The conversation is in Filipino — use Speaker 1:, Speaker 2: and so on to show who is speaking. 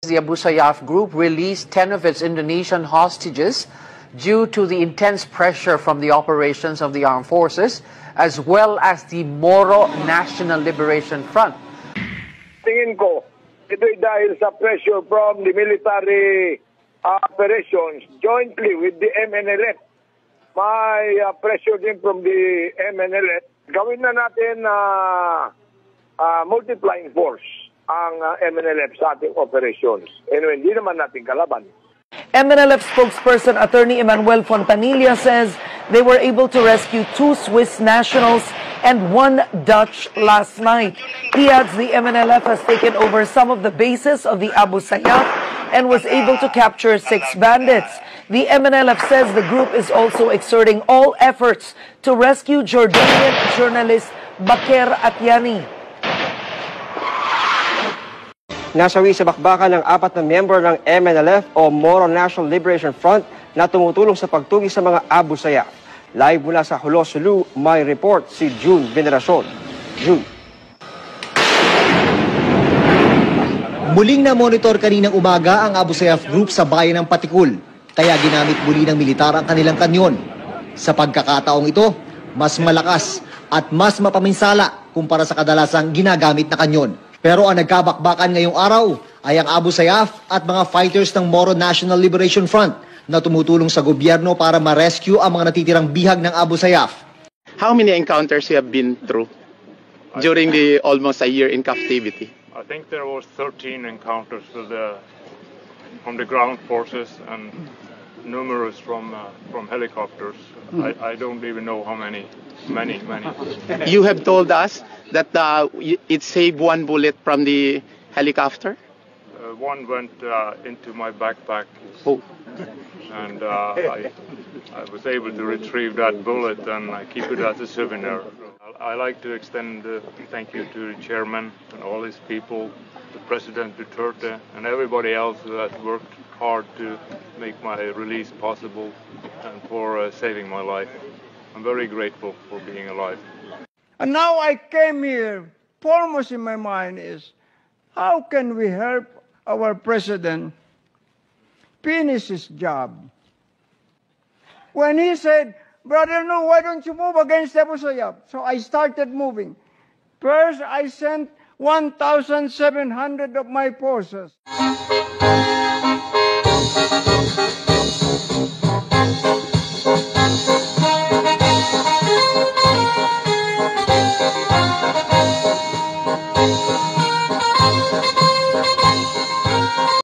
Speaker 1: The Abu Sayyaf group released 10 of its Indonesian hostages due to the intense pressure from the operations of the armed forces as well as the Moro National Liberation Front.
Speaker 2: Tingin ko, ito'y dahil sa pressure from the military operations jointly with the MNLF. May pressure din from the MNLF. Gawin na natin multiplying force ang MNLF sa ating operations. Anyway, hindi naman natin kalaban.
Speaker 3: MNLF spokesperson Attorney Emmanuel Fontanilla says they were able to rescue 2 Swiss nationals and 1 Dutch last night. He adds the MNLF has taken over some of the bases of the Abu Sayyaf and was able to capture 6 bandits. The MNLF says the group is also exerting all efforts to rescue Jordanian journalist Bakr Atyani.
Speaker 4: Nasawi sa bakbakan ng 4 na miyembro ng MNLF o Moro National Liberation Front na tumutulong sa pagtugis sa mga Abu Sayyaf. Live mula sa Hulo, Sulu, may report si June Veneracion. June.
Speaker 5: Muling na-monitor kaninang umaga ang Abu Sayyaf Group sa bayan ng Patikul, kaya ginamit muli ng militar ang kanilang kanyon. Sa pagkakataong ito, mas malakas at mas mapaminsala kumpara sa kadalasang ginagamit na kanyon. Pero ang nagkabakbakan ngayong araw ay ang Abu Sayyaf at mga fighters ng Moro National Liberation Front na tumutulong sa gobyerno para ma-rescue ang mga natitirang bihag ng Abu Sayyaf.
Speaker 6: How many encounters you have been through during the almost a year in captivity?
Speaker 7: I think there was 13 encounters with from the ground forces and numerous from helicopters. I don't even know how many. Many.
Speaker 6: You have told us that it saved 1 bullet from the helicopter?
Speaker 7: One went into my backpack.
Speaker 6: Oh.
Speaker 7: And I was able to retrieve that bullet and I keep it as a souvenir. I like to extend thank you to the chairman and all his people, the President Duterte and everybody else who has worked hard to make my release possible and for saving my life. I'm very grateful for being alive.
Speaker 8: And now I came here, foremost in my mind is, how can we help our president finish his job? When he said, Brother No, why don't you move against Abu Sayyaf? So I started moving. First, I sent 1,700 of my forces.